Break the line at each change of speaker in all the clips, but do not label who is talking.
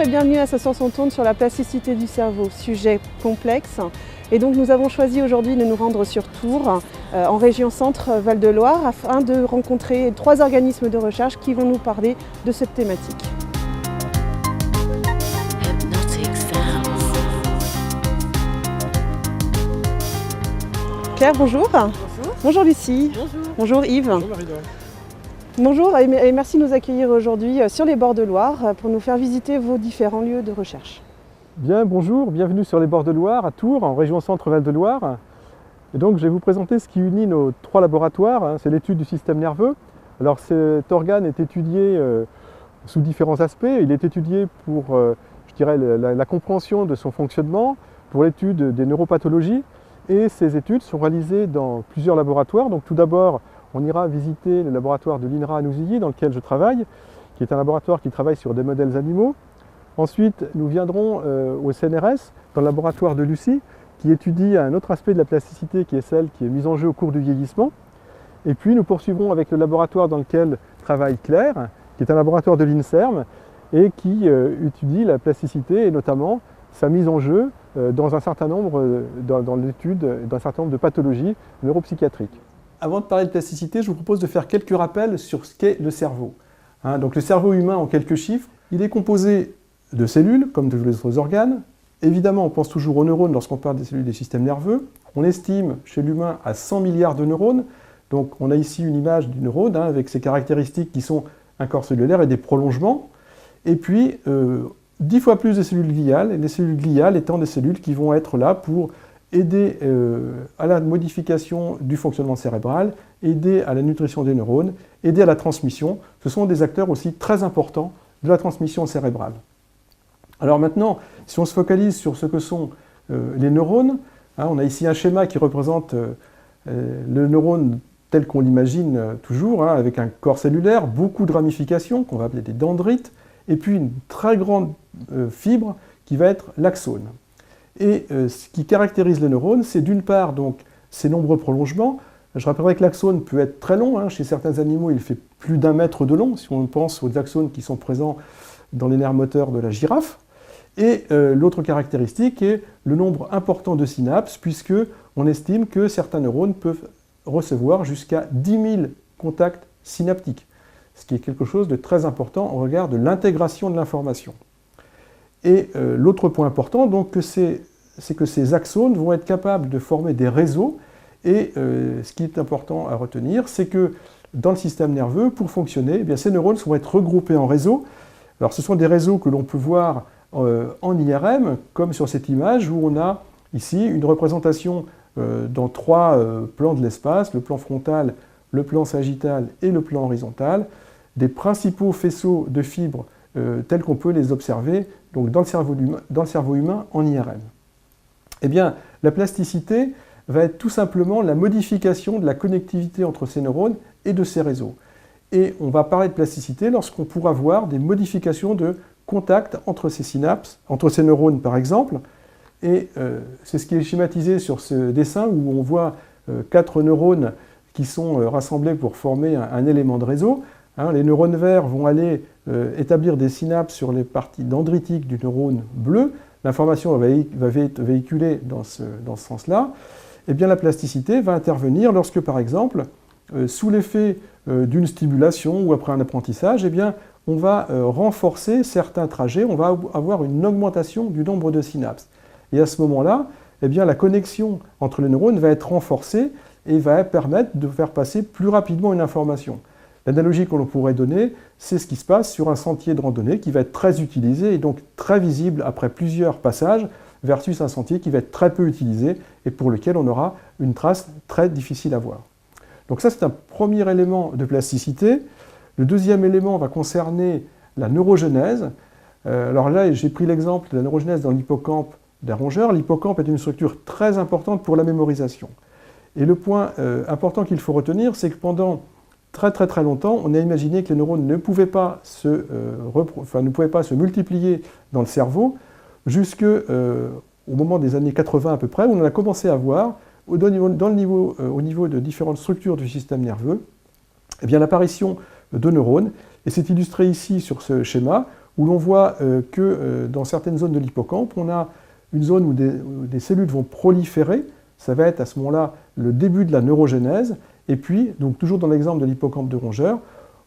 bienvenue à Ça Science on tourne sur la plasticité du cerveau, sujet complexe. Et donc nous avons choisi aujourd'hui de nous rendre sur Tours, en région centre Val-de-Loire, afin de rencontrer 3 organismes de recherche qui vont nous parler de cette thématique. Claire, bonjour.
Bonjour.
Bonjour Lucie.
Bonjour.
Bonjour Yves.
Bonjour Marie-Laure.
Bonjour et merci de nous accueillir aujourd'hui sur les bords de Loire pour nous faire visiter vos différents lieux de recherche.
Bien, bonjour, bienvenue sur les bords de Loire, à Tours, en région centre Val-de-Loire. Et donc je vais vous présenter ce qui unit nos 3 laboratoires, c'est l'étude du système nerveux. Alors cet organe est étudié sous différents aspects. Il est étudié pour, je dirais, la compréhension de son fonctionnement, pour l'étude des neuropathologies. Et ces études sont réalisées dans plusieurs laboratoires. Donc tout d'abord, on ira visiter le laboratoire de l'INRA à Nouzilly, dans lequel je travaille, qui est un laboratoire qui travaille sur des modèles animaux. Ensuite, nous viendrons au CNRS, dans le laboratoire de Lucie, qui étudie un autre aspect de la plasticité, qui est celle qui est mise en jeu au cours du vieillissement. Et puis nous poursuivrons avec le laboratoire dans lequel travaille Claire, qui est un laboratoire de l'INSERM, et qui étudie la plasticité et notamment sa mise en jeu dans un certain nombre, dans l'étude d'un certain nombre de pathologies neuropsychiatriques. Avant de parler de plasticité, je vous propose de faire quelques rappels sur ce qu'est le cerveau. Donc le cerveau humain, en quelques chiffres, il est composé de cellules, comme tous les autres organes. Évidemment, on pense toujours aux neurones lorsqu'on parle des cellules du système nerveux. On estime chez l'humain à 100 milliards de neurones. Donc on a ici une image du neurone avec ses caractéristiques qui sont un corps cellulaire et des prolongements. Et puis 10 fois plus de cellules gliales, et les cellules gliales étant des cellules qui vont être là pour aider à la modification du fonctionnement cérébral, aider à la nutrition des neurones, aider à la transmission. Ce sont des acteurs aussi très importants de la transmission cérébrale. Alors maintenant, si on se focalise sur ce que sont les neurones, on a ici un schéma qui représente le neurone tel qu'on l'imagine toujours, avec un corps cellulaire, beaucoup de ramifications, qu'on va appeler des dendrites, et puis une très grande fibre qui va être l'axone. Et ce qui caractérise les neurones, c'est d'une part donc, ces nombreux prolongements. Je rappellerai que l'axone peut être très long. Chez certains animaux, il fait plus d'1 mètre de long, si on pense aux axones qui sont présents dans les nerfs moteurs de la girafe. Et l'autre caractéristique est le nombre important de synapses, puisque on estime que certains neurones peuvent recevoir jusqu'à 10 000 contacts synaptiques, ce qui est quelque chose de très important au regard de l'intégration de l'information. Et l'autre point important, donc, c'est que ces axones vont être capables de former des réseaux. Et ce qui est important à retenir, c'est que dans le système nerveux, pour fonctionner, ces neurones vont être regroupés en réseaux. Alors ce sont des réseaux que l'on peut voir en IRM, comme sur cette image où on a ici une représentation dans 3 plans de l'espace, le plan frontal, le plan sagittal et le plan horizontal, des principaux faisceaux de fibres tels qu'on peut les observer donc dans le cerveau humain en IRM. Eh bien, la plasticité va être tout simplement la modification de la connectivité entre ces neurones et de ces réseaux. Et on va parler de plasticité lorsqu'on pourra voir des modifications de contact entre ces synapses, entre ces neurones par exemple. Et c'est ce qui est schématisé sur ce dessin où on voit 4 neurones qui sont rassemblés pour former un élément de réseau. Les neurones verts vont aller établir des synapses sur les parties dendritiques du neurone bleu. L'information va être véhiculée dans ce sens-là. Eh bien, la plasticité va intervenir lorsque, par exemple, sous l'effet d'une stimulation ou après un apprentissage, eh bien, on va renforcer certains trajets, on va avoir une augmentation du nombre de synapses. Et à ce moment-là, eh bien, la connexion entre les neurones va être renforcée et va permettre de faire passer plus rapidement une information. L'analogie que l'on pourrait donner, c'est ce qui se passe sur un sentier de randonnée qui va être très utilisé et donc très visible après plusieurs passages versus un sentier qui va être très peu utilisé et pour lequel on aura une trace très difficile à voir. Donc ça, c'est un premier élément de plasticité. Le deuxième élément va concerner la neurogenèse. Alors là, j'ai pris l'exemple de la neurogenèse dans l'hippocampe d'un rongeur. L'hippocampe est une structure très importante pour la mémorisation. Et le point important qu'il faut retenir, c'est que pendant très longtemps, on a imaginé que les neurones ne pouvaient pas se multiplier dans le cerveau jusqu'au moment des années 80 à peu près, où on a commencé à voir, au niveau de différentes structures du système nerveux, l'apparition de neurones. Et c'est illustré ici sur ce schéma, où l'on voit que dans certaines zones de l'hippocampe, on a une zone où des cellules vont proliférer. Ça va être à ce moment-là le début de la neurogénèse. Et puis, donc toujours dans l'exemple de l'hippocampe de rongeur,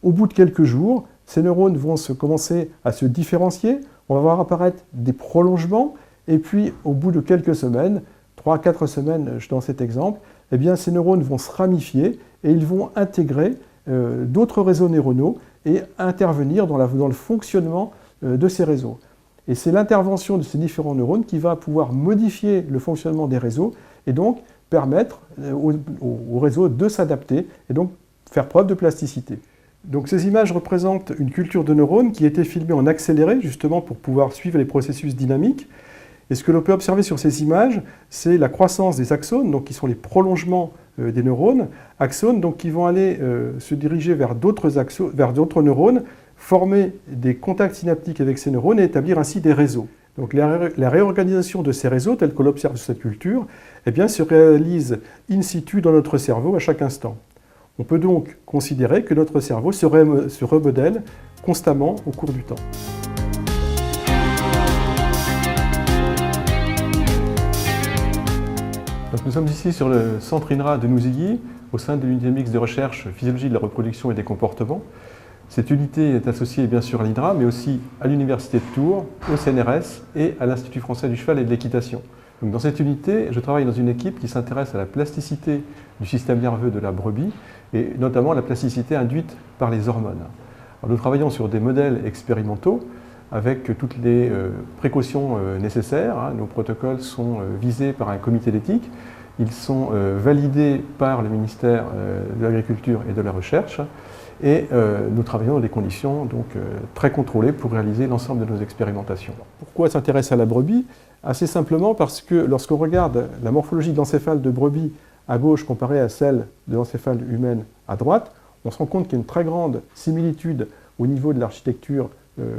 au bout de quelques jours, ces neurones vont commencer à se différencier. On va voir apparaître des prolongements. Et puis, au bout de quelques semaines, 3 à 4 semaines dans cet exemple, eh bien, ces neurones vont se ramifier et ils vont intégrer d'autres réseaux neuronaux et intervenir dans le fonctionnement de ces réseaux. Et c'est l'intervention de ces différents neurones qui va pouvoir modifier le fonctionnement des réseaux et donc permettre au réseau de s'adapter et donc faire preuve de plasticité. Donc ces images représentent une culture de neurones qui a été filmée en accéléré justement pour pouvoir suivre les processus dynamiques. Et ce que l'on peut observer sur ces images, c'est la croissance des axones, donc qui sont les prolongements des neurones, axones donc qui vont aller se diriger vers d'autres neurones, former des contacts synaptiques avec ces neurones et établir ainsi des réseaux. Donc la réorganisation de ces réseaux, tels que l'observe sur cette culture, eh bien, se réalise in situ dans notre cerveau à chaque instant. On peut donc considérer que notre cerveau se remodèle constamment au cours du temps. Donc nous sommes ici sur le centre INRA de Nouzilly, au sein de l'unité mixte de recherche physiologie de la reproduction et des comportements. Cette unité est associée bien sûr à l'INRA, mais aussi à l'Université de Tours, au CNRS et à l'Institut français du cheval et de l'équitation. Donc dans cette unité, je travaille dans une équipe qui s'intéresse à la plasticité du système nerveux de la brebis, et notamment la plasticité induite par les hormones. Alors, nous travaillons sur des modèles expérimentaux, avec toutes les précautions nécessaires. Nos protocoles sont visés par un comité d'éthique. Ils sont validés par le ministère de l'Agriculture et de la Recherche. Et nous travaillons dans des conditions donc, très contrôlées pour réaliser l'ensemble de nos expérimentations. Pourquoi s'intéresser à la brebis? Assez simplement parce que lorsqu'on regarde la morphologie de l'encéphale de brebis à gauche comparée à celle de l'encéphale humaine à droite, on se rend compte qu'il y a une très grande similitude au niveau de l'architecture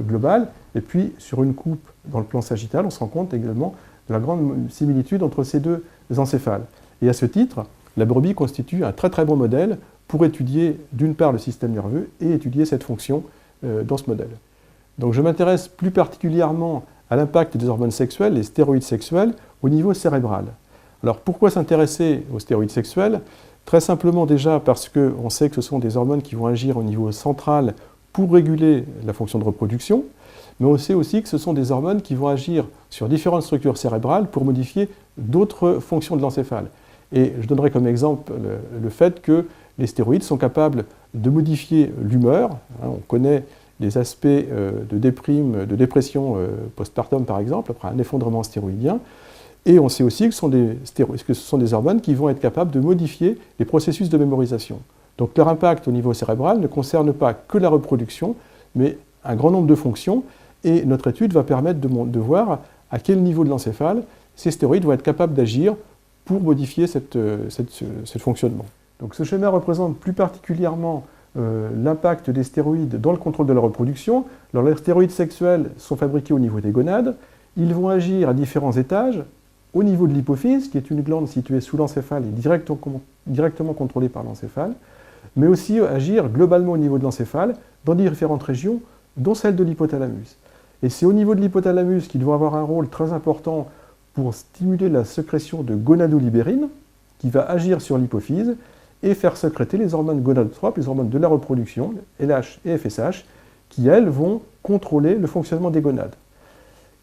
globale, et puis sur une coupe dans le plan sagittal, on se rend compte également de la grande similitude entre ces deux encéphales. Et à ce titre, la brebis constitue un très très bon modèle pour étudier d'une part le système nerveux et étudier cette fonction dans ce modèle. Donc je m'intéresse plus particulièrement à l'impact des hormones sexuelles, les stéroïdes sexuels, au niveau cérébral. Alors pourquoi s'intéresser aux stéroïdes sexuels? Très simplement déjà parce qu'on sait que ce sont des hormones qui vont agir au niveau central pour réguler la fonction de reproduction, mais on sait aussi que ce sont des hormones qui vont agir sur différentes structures cérébrales pour modifier d'autres fonctions de l'encéphale. Et je donnerai comme exemple le fait que les stéroïdes sont capables de modifier l'humeur. On connaît les aspects de dépression postpartum par exemple, après un effondrement stéroïdien, et on sait aussi que ce sont des hormones qui vont être capables de modifier les processus de mémorisation. Donc leur impact au niveau cérébral ne concerne pas que la reproduction, mais un grand nombre de fonctions, et notre étude va permettre de voir à quel niveau de l'encéphale ces stéroïdes vont être capables d'agir pour modifier ce fonctionnement. Donc ce schéma représente plus particulièrement l'impact des stéroïdes dans le contrôle de la reproduction. Alors les stéroïdes sexuels sont fabriqués au niveau des gonades, ils vont agir à différents étages, au niveau de l'hypophyse, qui est une glande située sous l'encéphale et directement contrôlée par l'encéphale, mais aussi agir globalement au niveau de l'encéphale, dans différentes régions, dont celle de l'hypothalamus. Et c'est au niveau de l'hypothalamus qu'ils vont avoir un rôle très important pour stimuler la sécrétion de gonadolibérine, qui va agir sur l'hypophyse et faire sécréter les hormones gonadotropes, les hormones de la reproduction, LH et FSH, qui, elles, vont contrôler le fonctionnement des gonades.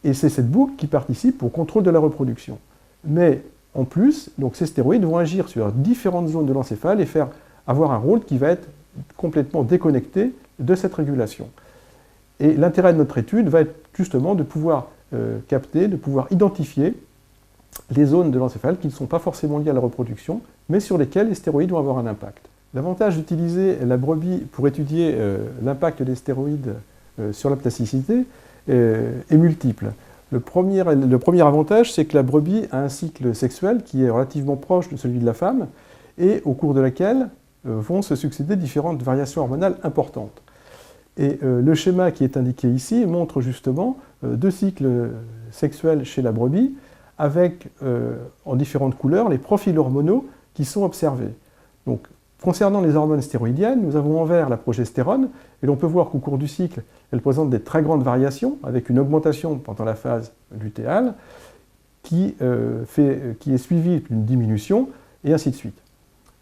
Et c'est cette boucle qui participe au contrôle de la reproduction. Mais en plus, donc ces stéroïdes vont agir sur différentes zones de l'encéphale et avoir un rôle qui va être complètement déconnecté de cette régulation. Et l'intérêt de notre étude va être justement de pouvoir capter, de pouvoir identifier les zones de l'encéphale qui ne sont pas forcément liées à la reproduction, mais sur lesquelles les stéroïdes vont avoir un impact. L'avantage d'utiliser la brebis pour étudier l'impact des stéroïdes sur la plasticité est multiple. Le premier avantage, c'est que la brebis a un cycle sexuel qui est relativement proche de celui de la femme et au cours de laquelle vont se succéder différentes variations hormonales importantes. Et le schéma qui est indiqué ici montre justement deux cycles sexuels chez la brebis avec en différentes couleurs les profils hormonaux qui sont observés. Donc Concernant les hormones stéroïdiennes, nous avons en vert la progestérone, et l'on peut voir qu'au cours du cycle, elle présente des très grandes variations, avec une augmentation pendant la phase lutéale, qui est suivie d'une diminution, et ainsi de suite.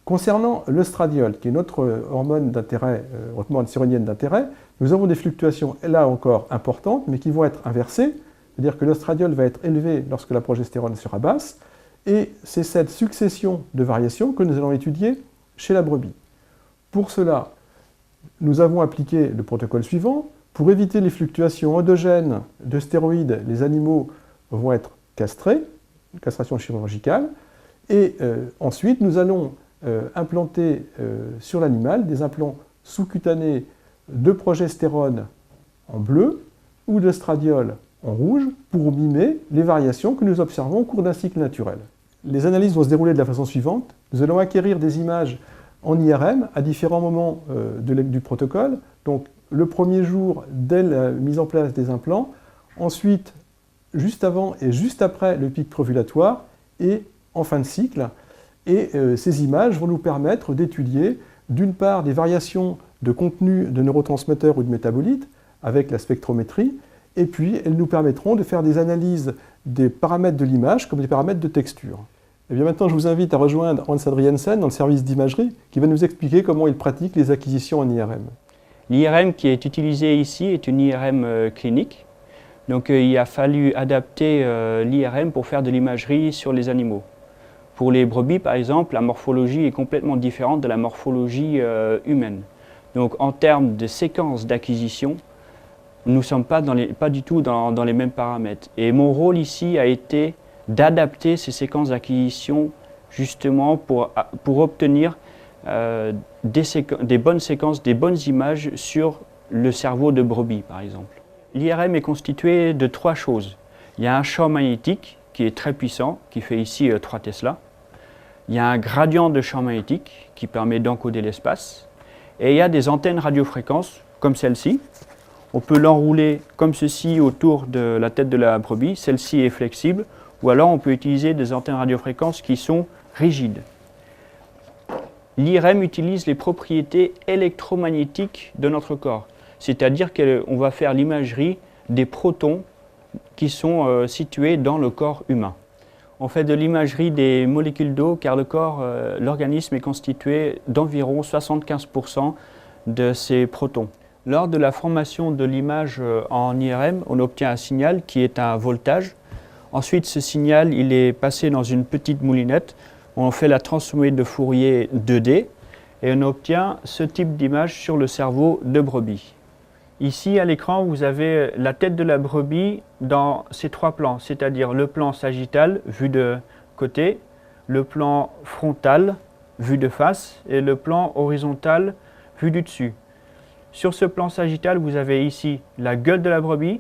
Concernant l'œstradiol, qui est notre hormone d'intérêt, hormone stéroïdienne d'intérêt, nous avons des fluctuations, là encore, importantes, mais qui vont être inversées, c'est-à-dire que l'œstradiol va être élevé lorsque la progestérone sera basse, et c'est cette succession de variations que nous allons étudier chez la brebis. Pour cela, nous avons appliqué le protocole suivant. Pour éviter les fluctuations endogènes de stéroïdes, les animaux vont être castrés, une castration chirurgicale, et ensuite nous allons implanter sur l'animal des implants sous-cutanés de progestérone en bleu ou d'œstradiol en rouge pour mimer les variations que nous observons au cours d'un cycle naturel. Les analyses vont se dérouler de la façon suivante. Nous allons acquérir des images en IRM à différents moments du protocole. Donc le premier jour dès la mise en place des implants, ensuite juste avant et juste après le pic préovulatoire et en fin de cycle. Et ces images vont nous permettre d'étudier d'une part des variations de contenu de neurotransmetteurs ou de métabolites avec la spectrométrie, et puis elles nous permettront de faire des analyses des paramètres de l'image comme des paramètres de texture. Et bien maintenant, je vous invite à rejoindre Hans Adriensen dans le service d'imagerie qui va nous expliquer comment il pratique les acquisitions en IRM.
L'IRM qui est utilisée ici est une IRM clinique. Donc il a fallu adapter l'IRM pour faire de l'imagerie sur les animaux. Pour les brebis, par exemple, la morphologie est complètement différente de la morphologie humaine. Donc en termes de séquence d'acquisition, nous ne sommes pas du tout dans les mêmes paramètres. Et mon rôle ici a été d'adapter ces séquences d'acquisition justement pour obtenir des bonnes séquences, des bonnes images sur le cerveau de brebis, par exemple. L'IRM est constitué de 3 choses. Il y a un champ magnétique qui est très puissant, qui fait ici 3 Tesla. Il y a un gradient de champ magnétique qui permet d'encoder l'espace. Et il y a des antennes radiofréquences, comme celle-ci. On peut l'enrouler comme ceci autour de la tête de la brebis. Celle-ci est flexible. Ou alors on peut utiliser des antennes radiofréquences qui sont rigides. L'IRM utilise les propriétés électromagnétiques de notre corps. C'est-à-dire qu'on va faire l'imagerie des protons qui sont situés dans le corps humain. On fait de l'imagerie des molécules d'eau car l'organisme est constitué d'environ 75% de ces protons. Lors de la formation de l'image en IRM, on obtient un signal qui est un voltage. Ensuite, ce signal il est passé dans une petite moulinette. On fait la transformée de Fourier 2D et on obtient ce type d'image sur le cerveau de brebis. Ici, à l'écran, vous avez la tête de la brebis dans ces 3 plans, c'est-à-dire le plan sagittal, vu de côté, le plan frontal, vu de face, et le plan horizontal, vu du dessus. Sur ce plan sagittal, vous avez ici la gueule de la brebis,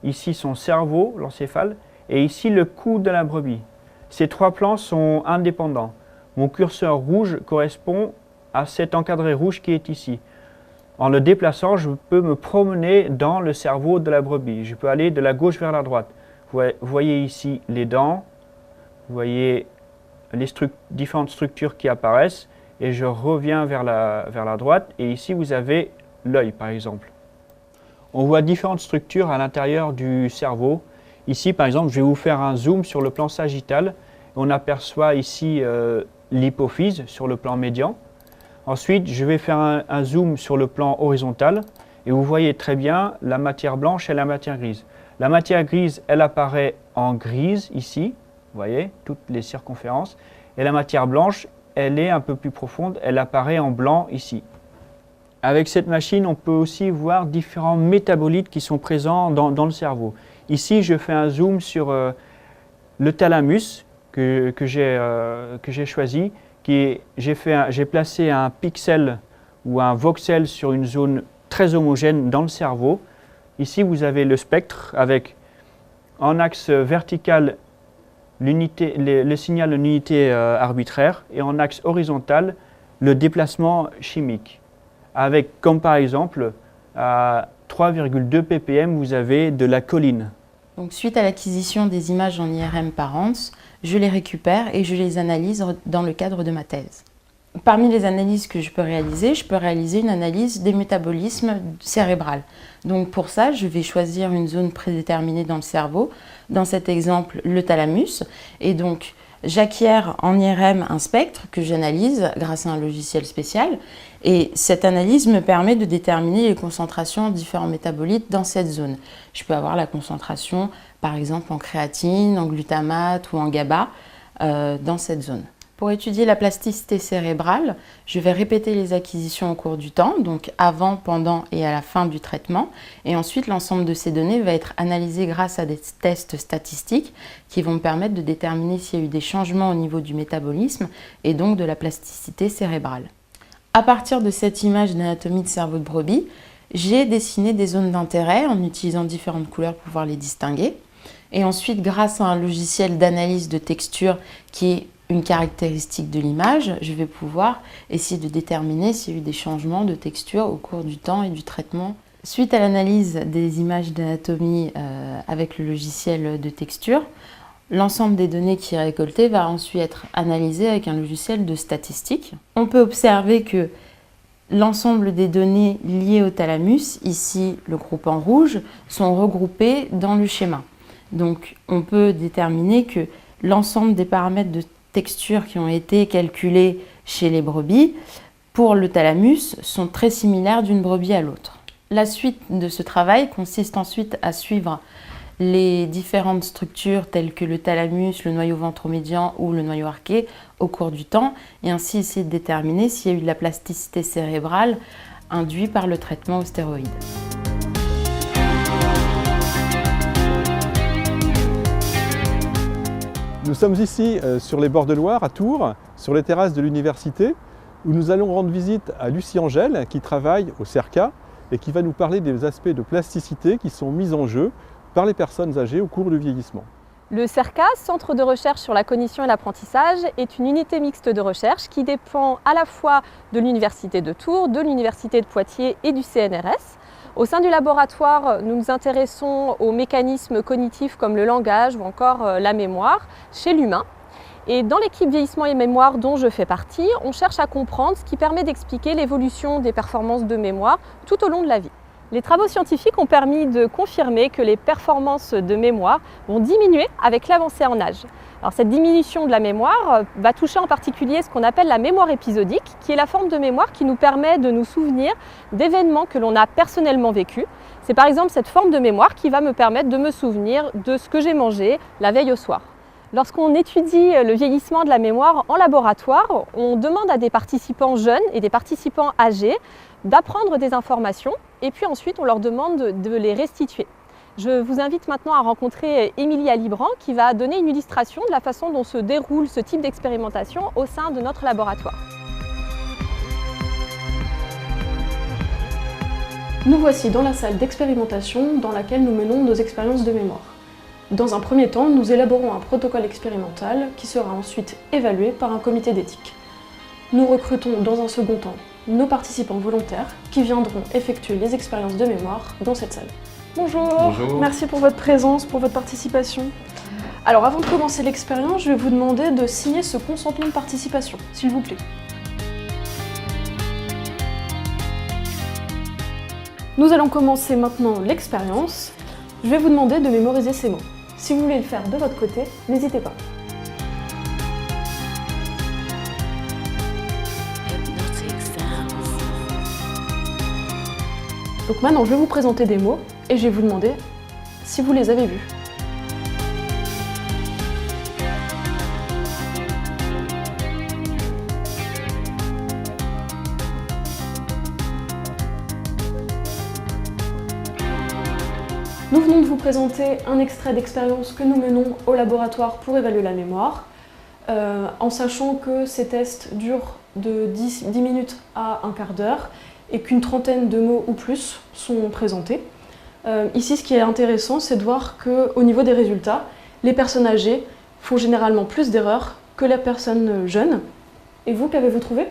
ici son cerveau, l'encéphale, et ici le cou de la brebis. Ces 3 plans sont indépendants. Mon curseur rouge correspond à cet encadré rouge qui est ici. En le déplaçant, je peux me promener dans le cerveau de la brebis. Je peux aller de la gauche vers la droite. Vous voyez ici les dents, vous voyez les différentes structures qui apparaissent et je reviens vers la droite et ici vous avez l'œil par exemple. On voit différentes structures à l'intérieur du cerveau. Ici par exemple, je vais vous faire un zoom sur le plan sagittal. On aperçoit ici l'hypophyse sur le plan médian. Ensuite, je vais faire un zoom sur le plan horizontal et vous voyez très bien la matière blanche et la matière grise. La matière grise, elle apparaît en grise ici, vous voyez, toutes les circonférences. Et la matière blanche, elle est un peu plus profonde, elle apparaît en blanc ici. Avec cette machine, on peut aussi voir différents métabolites qui sont présents dans le cerveau. Ici, je fais un zoom sur le thalamus que j'ai choisi. J'ai placé un pixel ou un voxel sur une zone très homogène dans le cerveau. Ici, vous avez le spectre avec en axe vertical le signal de l'unité arbitraire et en axe horizontal le déplacement chimique. Avec comme par exemple à 3,2 ppm, vous avez de la choline.
Donc, suite à l'acquisition des images en IRM par Hans, je les récupère et je les analyse dans le cadre de ma thèse. Parmi les analyses que je peux réaliser une analyse des métabolismes cérébral. Donc pour ça, je vais choisir une zone prédéterminée dans le cerveau, dans cet exemple le thalamus, et donc j'acquiers en IRM un spectre que j'analyse grâce à un logiciel spécial, et cette analyse me permet de déterminer les concentrations de différents métabolites dans cette zone. Je peux avoir la concentration par exemple en créatine, en glutamate ou en GABA dans cette zone. Pour étudier la plasticité cérébrale, je vais répéter les acquisitions au cours du temps, donc avant, pendant et à la fin du traitement. Et ensuite, l'ensemble de ces données va être analysé grâce à des tests statistiques qui vont me permettre de déterminer s'il y a eu des changements au niveau du métabolisme et donc de la plasticité cérébrale. À partir de cette image d'anatomie de cerveau de brebis, j'ai dessiné des zones d'intérêt en utilisant différentes couleurs pour pouvoir les distinguer. Et ensuite, grâce à un logiciel d'analyse de texture qui est une caractéristique de l'image, je vais pouvoir essayer de déterminer s'il y a eu des changements de texture au cours du temps et du traitement. Suite à l'analyse des images d'anatomie avec le logiciel de texture, l'ensemble des données qui est récolté va ensuite être analysé avec un logiciel de statistique. On peut observer que l'ensemble des données liées au thalamus, ici le groupe en rouge, sont regroupées dans le schéma. Donc on peut déterminer que l'ensemble des paramètres de textures qui ont été calculées chez les brebis, pour le thalamus, sont très similaires d'une brebis à l'autre. La suite de ce travail consiste ensuite à suivre les différentes structures telles que le thalamus, le noyau ventromédian ou le noyau arqué au cours du temps et ainsi essayer de déterminer s'il y a eu de la plasticité cérébrale induite par le traitement aux stéroïdes.
Nous sommes ici sur les bords de Loire, à Tours, sur les terrasses de l'université, où nous allons rendre visite à Lucie Angèle, qui travaille au CERCA et qui va nous parler des aspects de plasticité qui sont mis en jeu par les personnes âgées au cours du vieillissement.
Le CERCA, Centre de recherche sur la cognition et l'apprentissage, est une unité mixte de recherche qui dépend à la fois de l'Université de Tours, de l'Université de Poitiers et du CNRS. Au sein du laboratoire, nous nous intéressons aux mécanismes cognitifs comme le langage ou encore la mémoire chez l'humain. Et dans l'équipe vieillissement et mémoire dont je fais partie, on cherche à comprendre ce qui permet d'expliquer l'évolution des performances de mémoire tout au long de la vie. Les travaux scientifiques ont permis de confirmer que les performances de mémoire vont diminuer avec l'avancée en âge. Alors cette diminution de la mémoire va toucher en particulier ce qu'on appelle la mémoire épisodique, qui est la forme de mémoire qui nous permet de nous souvenir d'événements que l'on a personnellement vécus. C'est par exemple cette forme de mémoire qui va me permettre de me souvenir de ce que j'ai mangé la veille au soir. Lorsqu'on étudie le vieillissement de la mémoire en laboratoire, on demande à des participants jeunes et des participants âgés d'apprendre des informations et puis ensuite on leur demande de les restituer. Je vous invite maintenant à rencontrer Émilie Alibran qui va donner une illustration de la façon dont se déroule ce type d'expérimentation au sein de notre laboratoire.
Nous voici dans la salle d'expérimentation dans laquelle nous menons nos expériences de mémoire. Dans un premier temps, nous élaborons un protocole expérimental qui sera ensuite évalué par un comité d'éthique. Nous recrutons dans un second temps nos participants volontaires qui viendront effectuer les expériences de mémoire dans cette salle. Bonjour.
Bonjour.
Merci pour votre présence, pour votre participation. Alors avant de commencer l'expérience, je vais vous demander de signer ce consentement de participation, s'il vous plaît. Nous allons commencer maintenant l'expérience. Je vais vous demander de mémoriser ces mots. Si vous voulez le faire de votre côté, n'hésitez pas. Donc maintenant, je vais vous présenter des mots et je vais vous demander si vous les avez vus. Nous venons de vous présenter un extrait d'expérience que nous menons au laboratoire pour évaluer la mémoire, en sachant que ces tests durent de 10 minutes à un quart d'heure et qu'une trentaine de mots ou plus sont présentés. Ici, ce qui est intéressant, c'est de voir qu'au niveau des résultats, les personnes âgées font généralement plus d'erreurs que les personnes jeunes. Et vous, qu'avez-vous trouvé ?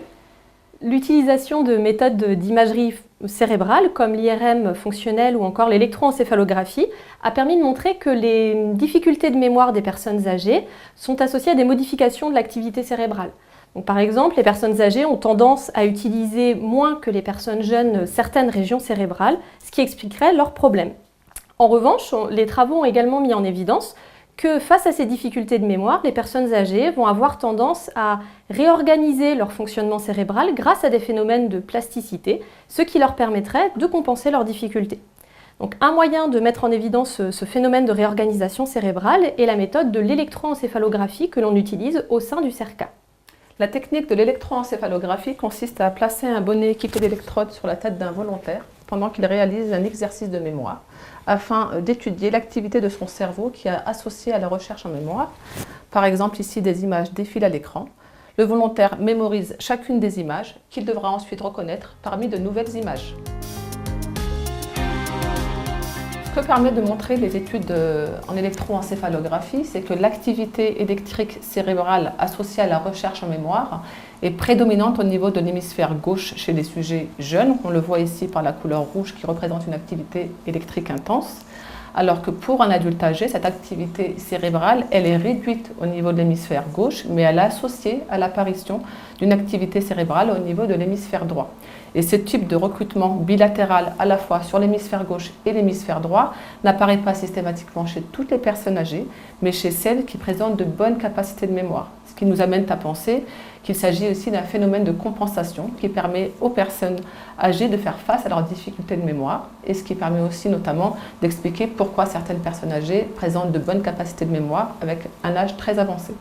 L'utilisation de méthodes d'imagerie cérébrale comme l'IRM fonctionnel ou encore l'électroencéphalographie a permis de montrer que les difficultés de mémoire des personnes âgées sont associées à des modifications de l'activité cérébrale. Donc, par exemple, les personnes âgées ont tendance à utiliser moins que les personnes jeunes certaines régions cérébrales, ce qui expliquerait leurs problèmes. En revanche, les travaux ont également mis en évidence que face à ces difficultés de mémoire, les personnes âgées vont avoir tendance à réorganiser leur fonctionnement cérébral grâce à des phénomènes de plasticité, ce qui leur permettrait de compenser leurs difficultés. Donc, un moyen de mettre en évidence ce phénomène de réorganisation cérébrale est la méthode de l'électroencéphalographie que l'on utilise au sein du CERCA.
La technique de l'électroencéphalographie consiste à placer un bonnet équipé d'électrodes sur la tête d'un volontaire pendant qu'il réalise un exercice de mémoire afin d'étudier l'activité de son cerveau qui est associée à la recherche en mémoire. Par exemple, ici, des images défilent à l'écran. Le volontaire mémorise chacune des images qu'il devra ensuite reconnaître parmi de nouvelles images. Ce que permet de montrer les études en électroencéphalographie, c'est que l'activité électrique cérébrale associée à la recherche en mémoire est prédominante au niveau de l'hémisphère gauche chez les sujets jeunes. On le voit ici par la couleur rouge qui représente une activité électrique intense. Alors que pour un adulte âgé, cette activité cérébrale, elle est réduite au niveau de l'hémisphère gauche, mais elle est associée à l'apparition d'une activité cérébrale au niveau de l'hémisphère droit. Et ce type de recrutement bilatéral à la fois sur l'hémisphère gauche et l'hémisphère droit n'apparaît pas systématiquement chez toutes les personnes âgées, mais chez celles qui présentent de bonnes capacités de mémoire. Ce qui nous amène à penser qu'il s'agit aussi d'un phénomène de compensation qui permet aux personnes âgées de faire face à leurs difficultés de mémoire et ce qui permet aussi notamment d'expliquer pourquoi certaines personnes âgées présentent de bonnes capacités de mémoire avec un âge très avancé.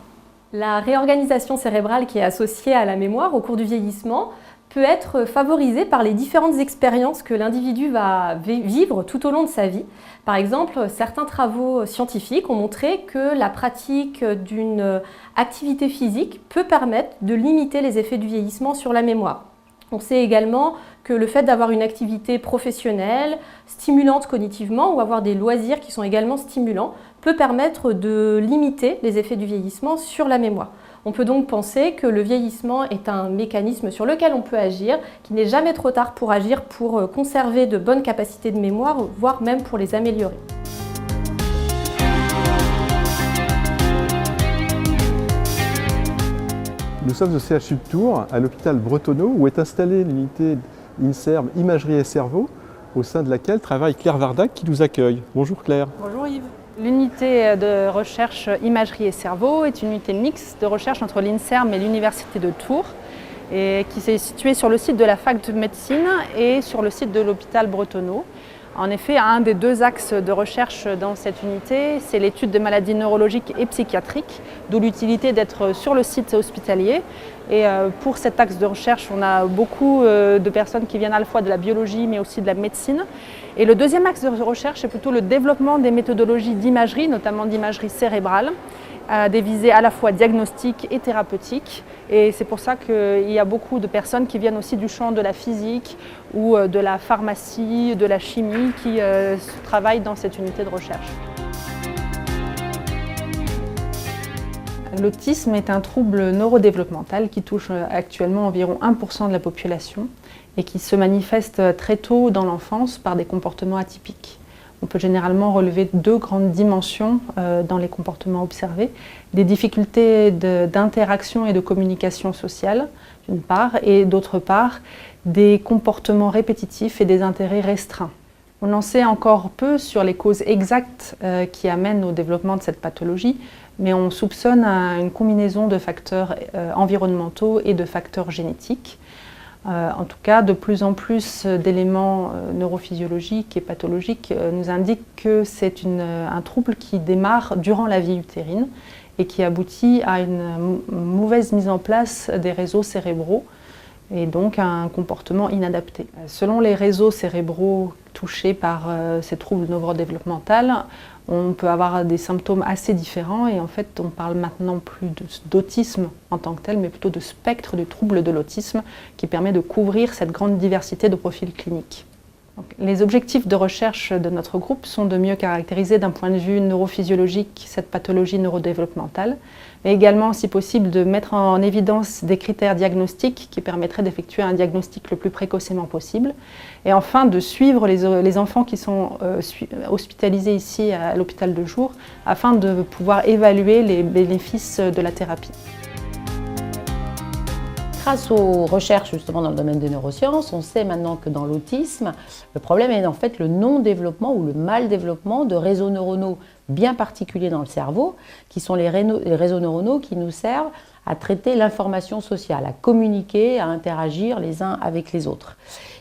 La réorganisation cérébrale qui est associée à la mémoire au cours du vieillissement peut être favorisée par les différentes expériences que l'individu va vivre tout au long de sa vie. Par exemple, certains travaux scientifiques ont montré que la pratique d'une activité physique peut permettre de limiter les effets du vieillissement sur la mémoire. On sait également que le fait d'avoir une activité professionnelle, stimulante cognitivement, ou avoir des loisirs qui sont également stimulants, peut permettre de limiter les effets du vieillissement sur la mémoire. On peut donc penser que le vieillissement est un mécanisme sur lequel on peut agir, qu'il n'est jamais trop tard pour agir, pour conserver de bonnes capacités de mémoire, voire même pour les améliorer.
Nous sommes au CHU de Tours, à l'hôpital Bretonneau, où est installée l'unité INSERM Imagerie et Cerveau, au sein de laquelle travaille Claire Vardac qui nous accueille. Bonjour Claire.
Bonjour Yves. L'unité de recherche Imagerie et Cerveau est une unité mixte de recherche entre l'INSERM et l'Université de Tours et qui s'est située sur le site de la fac de médecine et sur le site de l'hôpital Bretonneau. En effet, un des deux axes de recherche dans cette unité, c'est l'étude des maladies neurologiques et psychiatriques, d'où l'utilité d'être sur le site hospitalier. Et pour cet axe de recherche, on a beaucoup de personnes qui viennent à la fois de la biologie mais aussi de la médecine. Et le deuxième axe de recherche, c'est plutôt le développement des méthodologies d'imagerie, notamment d'imagerie cérébrale, à des visées à la fois diagnostiques et thérapeutiques. Et c'est pour ça qu'il y a beaucoup de personnes qui viennent aussi du champ de la physique ou de la pharmacie, de la chimie, qui travaillent dans cette unité de recherche. L'autisme est un trouble neurodéveloppemental qui touche actuellement environ 1% de la population et qui se manifeste très tôt dans l'enfance par des comportements atypiques. On peut généralement relever deux grandes dimensions dans les comportements observés. Des difficultés d'interaction et de communication sociale, d'une part, et d'autre part, des comportements répétitifs et des intérêts restreints. On en sait encore peu sur les causes exactes qui amènent au développement de cette pathologie, mais on soupçonne une combinaison de facteurs environnementaux et de facteurs génétiques. En tout cas, de plus en plus d'éléments neurophysiologiques et pathologiques nous indiquent que c'est un trouble qui démarre durant la vie utérine et qui aboutit à une mauvaise mise en place des réseaux cérébraux et donc à un comportement inadapté. Selon les réseaux cérébraux touchés par ces troubles neurodéveloppementaux, on peut avoir des symptômes assez différents et en fait on parle maintenant plus d'autisme en tant que tel, mais plutôt de spectre du trouble de l'autisme qui permet de couvrir cette grande diversité de profils cliniques. Donc, les objectifs de recherche de notre groupe sont de mieux caractériser d'un point de vue neurophysiologique cette pathologie neurodéveloppementale, mais également, si possible, de mettre en évidence des critères diagnostiques qui permettraient d'effectuer un diagnostic le plus précocement possible, et enfin de suivre les enfants qui sont hospitalisés ici à l'hôpital de jour afin de pouvoir évaluer les bénéfices de la thérapie.
grâce aux recherches justement dans le domaine des neurosciences, on sait maintenant que dans l'autisme, le problème est en fait le non-développement ou le mal-développement de réseaux neuronaux bien particuliers dans le cerveau, qui sont les réseaux neuronaux qui nous servent à traiter l'information sociale, à communiquer, à interagir les uns avec les autres.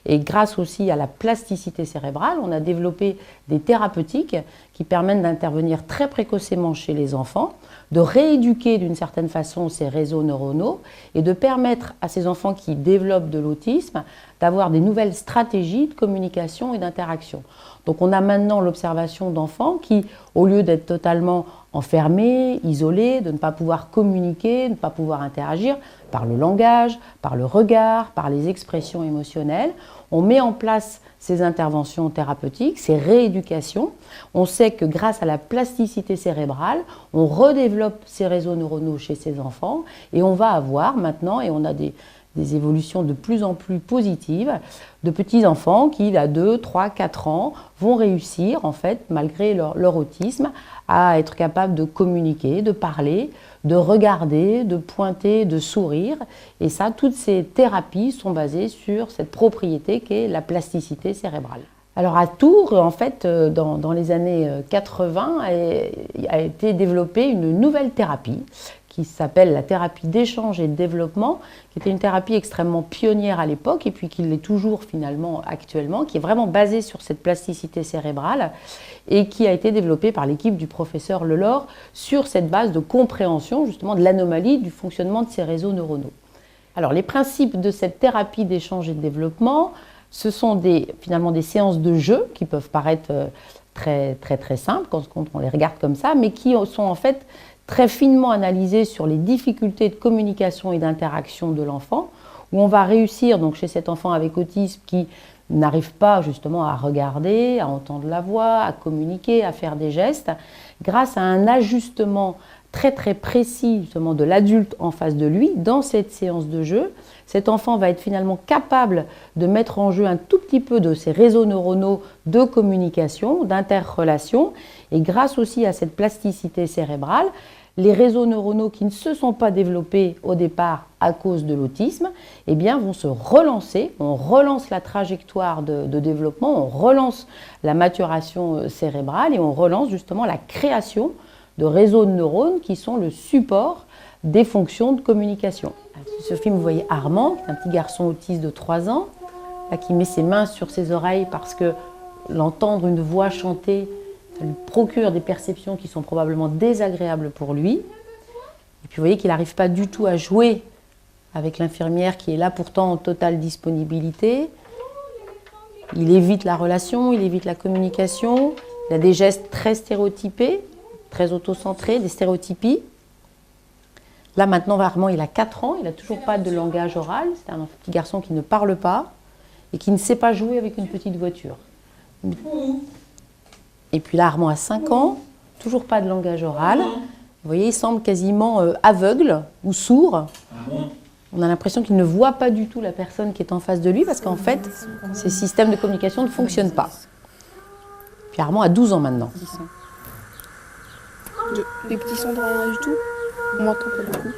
Et grâce aussi à la plasticité cérébrale, on a développé des thérapeutiques qui permettent d'intervenir très précocement chez les enfants, de rééduquer d'une certaine façon ces réseaux neuronaux et de permettre à ces enfants qui développent de l'autisme d'avoir des nouvelles stratégies de communication et d'interaction. Donc on a maintenant l'observation d'enfants qui, au lieu d'être totalement enfermés, isolés, de ne pas pouvoir communiquer, de ne pas pouvoir interagir par le langage, par le regard, par les expressions émotionnelles, on met en place ces interventions thérapeutiques, ces rééducations. On sait que grâce à la plasticité cérébrale, on redéveloppe ces réseaux neuronaux chez ces enfants et on va avoir maintenant, et on a des évolutions de plus en plus positives, de petits enfants qui, à 2, 3, 4 ans, vont réussir, en fait, malgré leur autisme, à être capables de communiquer, de parler, de regarder, de pointer, de sourire. Et ça, toutes ces thérapies sont basées sur cette propriété qu'est la plasticité cérébrale. Alors à Tours, en fait, dans les années 80, a été développée une nouvelle thérapie qui s'appelle la thérapie d'échange et de développement, qui était une thérapie extrêmement pionnière à l'époque et puis qui l'est toujours finalement actuellement, qui est vraiment basée sur cette plasticité cérébrale et qui a été développée par l'équipe du professeur Lelor sur cette base de compréhension justement de l'anomalie du fonctionnement de ces réseaux neuronaux. Alors les principes de cette thérapie d'échange et de développement, ce sont finalement des séances de jeu qui peuvent paraître très simples quand on les regarde comme ça, mais qui sont en fait très finement analysées sur les difficultés de communication et d'interaction de l'enfant, où on va réussir, donc chez cet enfant avec autisme qui n'arrive pas justement à regarder, à entendre la voix, à communiquer, à faire des gestes, grâce à un ajustement très précis justement de l'adulte en face de lui, dans cette séance de jeu, cet enfant va être finalement capable de mettre en jeu un tout petit peu de ses réseaux neuronaux de communication, d'interrelation, et grâce aussi à cette plasticité cérébrale, les réseaux neuronaux qui ne se sont pas développés au départ à cause de l'autisme, eh bien, vont se relancer. On relance la trajectoire de développement, on relance la maturation cérébrale et on relance justement la création de réseaux de neurones qui sont le support des fonctions de communication. Sur ce film, vous voyez Armand, qui est un petit garçon autiste de 3 ans, là, qui met ses mains sur ses oreilles parce que l'entendre une voix chanter, ça lui procure des perceptions qui sont probablement désagréables pour lui. Et puis vous voyez qu'il n'arrive pas du tout à jouer avec l'infirmière qui est là pourtant en totale disponibilité. Il évite la relation, il évite la communication, il a des gestes très stéréotypés, très autocentrés, des stéréotypies. Là maintenant, Armand, il a 4 ans, il n'a toujours pas de langage oral, c'est un petit garçon qui ne parle pas et qui ne sait pas jouer avec une petite voiture. Et puis là, Armand a 5 ans, toujours pas de langage oral. Vous voyez, il semble quasiment aveugle ou sourd. On a l'impression qu'il ne voit pas du tout la personne qui est en face de lui parce qu'en fait, ces systèmes de communication ne fonctionnent pas. Puis Armand a 12 ans maintenant.
Les petits sons de rien du tout. On m'entend pas beaucoup.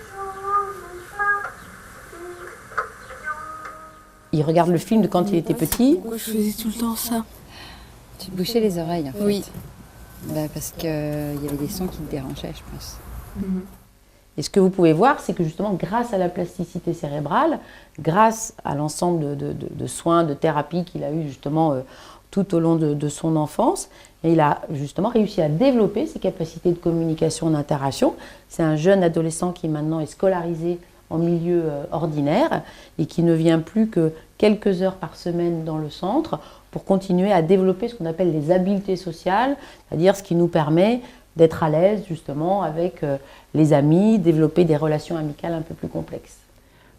Il regarde le film de quand il était petit.
Pourquoi je faisais tout le temps ça?
Tu te bouchais les oreilles en fait.
Oui.
Parce qu'il y avait des sons qui te dérangeaient, je pense.
Et ce que vous pouvez voir, c'est que justement, grâce à la plasticité cérébrale, grâce à l'ensemble de soins, de thérapies qu'il a eu justement tout au long de son enfance, et il a justement réussi à développer ses capacités de communication, d'interaction. C'est un jeune adolescent qui maintenant est scolarisé en milieu ordinaire et qui ne vient plus que quelques heures par semaine dans le centre pour continuer à développer ce qu'on appelle les habiletés sociales, c'est-à-dire ce qui nous permet d'être à l'aise justement avec les amis, développer des relations amicales un peu plus complexes.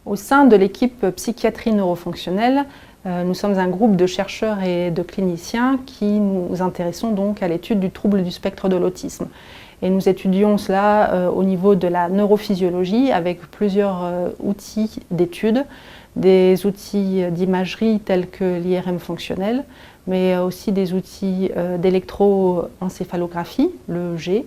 Au sein de l'équipe psychiatrie neurofonctionnelle, nous sommes un groupe de chercheurs et de cliniciens qui nous intéressons donc à l'étude du trouble du spectre de l'autisme. Et nous étudions cela au niveau de la neurophysiologie avec plusieurs outils d'étude, des outils d'imagerie tels que l'IRM fonctionnel, mais aussi des outils d'électroencéphalographie, l'EEG,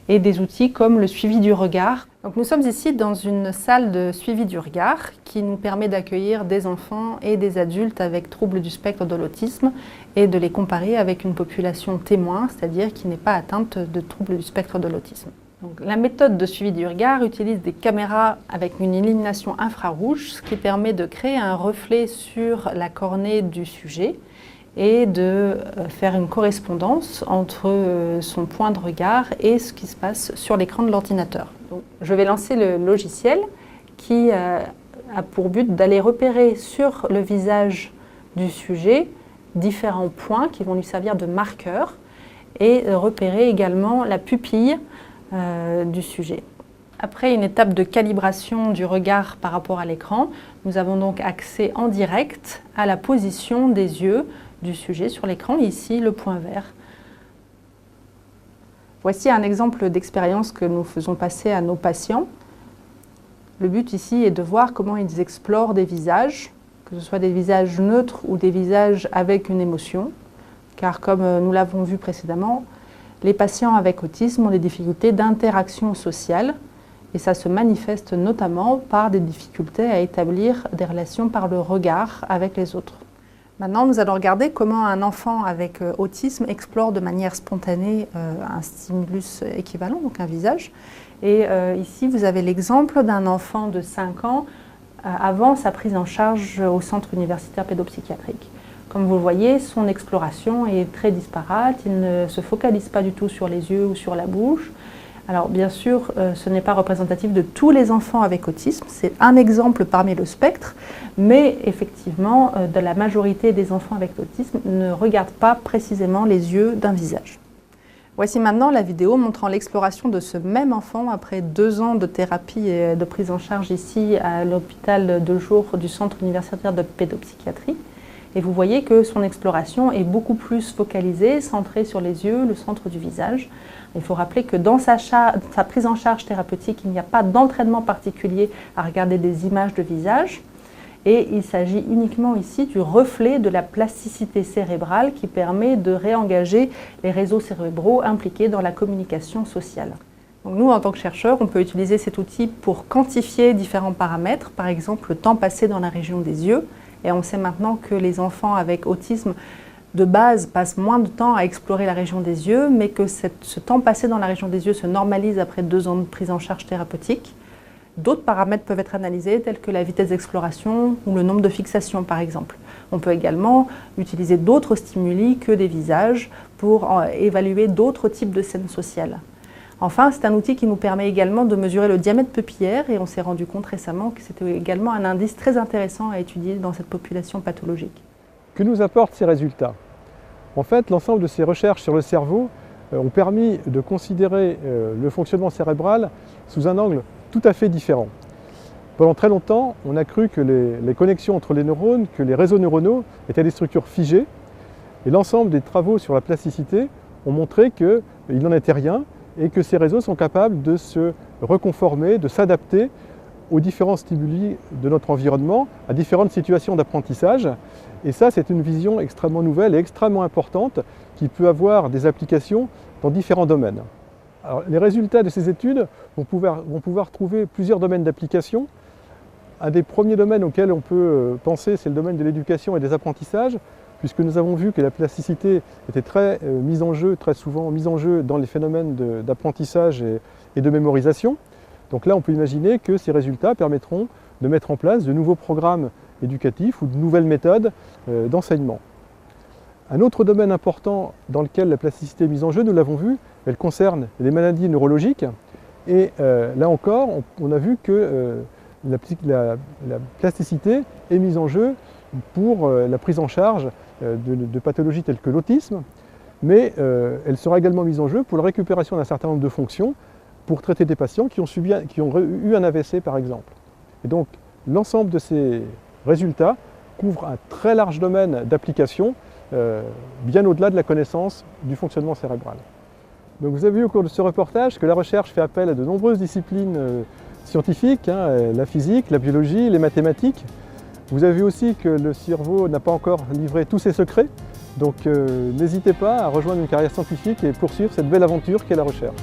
et des outils comme le suivi du regard. Donc nous sommes ici dans une salle de suivi du regard qui nous permet d'accueillir des enfants et des adultes avec troubles du spectre de l'autisme et de les comparer avec une population témoin, c'est-à-dire qui n'est pas atteinte de troubles du spectre de l'autisme. Donc, la méthode de suivi du regard utilise des caméras avec une illumination infrarouge, ce qui permet de créer un reflet sur la cornée du sujet et de faire une correspondance entre son point de regard et ce qui se passe sur l'écran de l'ordinateur. Donc, je vais lancer le logiciel qui a pour but d'aller repérer sur le visage du sujet différents points qui vont lui servir de marqueurs et repérer également la pupille du sujet. Après une étape de calibration du regard par rapport à l'écran, nous avons donc accès en direct à la position des yeux du sujet sur l'écran, ici le point vert. Voici un exemple d'expérience que nous faisons passer à nos patients. Le but ici est de voir comment ils explorent des visages, que ce soit des visages neutres ou des visages avec une émotion, car comme nous l'avons vu précédemment, les patients avec autisme ont des difficultés d'interaction sociale et ça se manifeste notamment par des difficultés à établir des relations par le regard avec les autres. Maintenant, nous allons regarder comment un enfant avec autisme explore de manière spontanée un stimulus équivalent, donc un visage. Et ici, vous avez l'exemple d'un enfant de 5 ans avant sa prise en charge au centre universitaire pédopsychiatrique. Comme vous le voyez, son exploration est très disparate, il ne se focalise pas du tout sur les yeux ou sur la bouche. Alors bien sûr, ce n'est pas représentatif de tous les enfants avec autisme, c'est un exemple parmi le spectre, mais effectivement, de la majorité des enfants avec autisme ne regardent pas précisément les yeux d'un visage. Voici maintenant la vidéo montrant l'exploration de ce même enfant après 2 ans de thérapie et de prise en charge ici à l'hôpital de jour du centre universitaire de pédopsychiatrie. Et vous voyez que son exploration est beaucoup plus focalisée, centrée sur les yeux, le centre du visage. Il faut rappeler que dans sa prise en charge thérapeutique, il n'y a pas d'entraînement particulier à regarder des images de visage. Et il s'agit uniquement ici du reflet de la plasticité cérébrale qui permet de réengager les réseaux cérébraux impliqués dans la communication sociale. Donc nous, en tant que chercheurs, on peut utiliser cet outil pour quantifier différents paramètres, par exemple le temps passé dans la région des yeux. Et on sait maintenant que les enfants avec autisme de base passent moins de temps à explorer la région des yeux, mais que ce temps passé dans la région des yeux se normalise après 2 ans de prise en charge thérapeutique. D'autres paramètres peuvent être analysés, tels que la vitesse d'exploration ou le nombre de fixations, par exemple. On peut également utiliser d'autres stimuli que des visages pour évaluer d'autres types de scènes sociales. Enfin, c'est un outil qui nous permet également de mesurer le diamètre pupillaire et on s'est rendu compte récemment que c'était également un indice très intéressant à étudier dans cette population pathologique.
Que nous apportent ces résultats? En fait, l'ensemble de ces recherches sur le cerveau ont permis de considérer le fonctionnement cérébral sous un angle tout à fait différent. Pendant très longtemps, on a cru que les connexions entre les neurones, que les réseaux neuronaux étaient des structures figées et l'ensemble des travaux sur la plasticité ont montré qu'il n'en était rien et que ces réseaux sont capables de se reconformer, de s'adapter aux différents stimuli de notre environnement, à différentes situations d'apprentissage. Et ça, c'est une vision extrêmement nouvelle et extrêmement importante qui peut avoir des applications dans différents domaines. Alors, les résultats de ces études vont pouvoir trouver plusieurs domaines d'application. Un des premiers domaines auxquels on peut penser, c'est le domaine de l'éducation et des apprentissages, puisque nous avons vu que la plasticité était très souvent mise en jeu dans les phénomènes d'apprentissage et de mémorisation. Donc là, on peut imaginer que ces résultats permettront de mettre en place de nouveaux programmes éducatifs ou de nouvelles méthodes d'enseignement. Un autre domaine important dans lequel la plasticité est mise en jeu, nous l'avons vu, elle concerne les maladies neurologiques. Et là encore, on a vu que la plasticité est mise en jeu pour la prise en charge de pathologies telles que l'autisme, mais elle sera également mise en jeu pour la récupération d'un certain nombre de fonctions pour traiter des patients qui ont eu un AVC par exemple. Et donc l'ensemble de ces résultats couvre un très large domaine d'application, bien au-delà de la connaissance du fonctionnement cérébral. Donc vous avez vu au cours de ce reportage que la recherche fait appel à de nombreuses disciplines scientifiques, la physique, la biologie, les mathématiques. Vous avez vu aussi que le cerveau n'a pas encore livré tous ses secrets, donc n'hésitez pas à rejoindre une carrière scientifique et poursuivre cette belle aventure qu'est la recherche.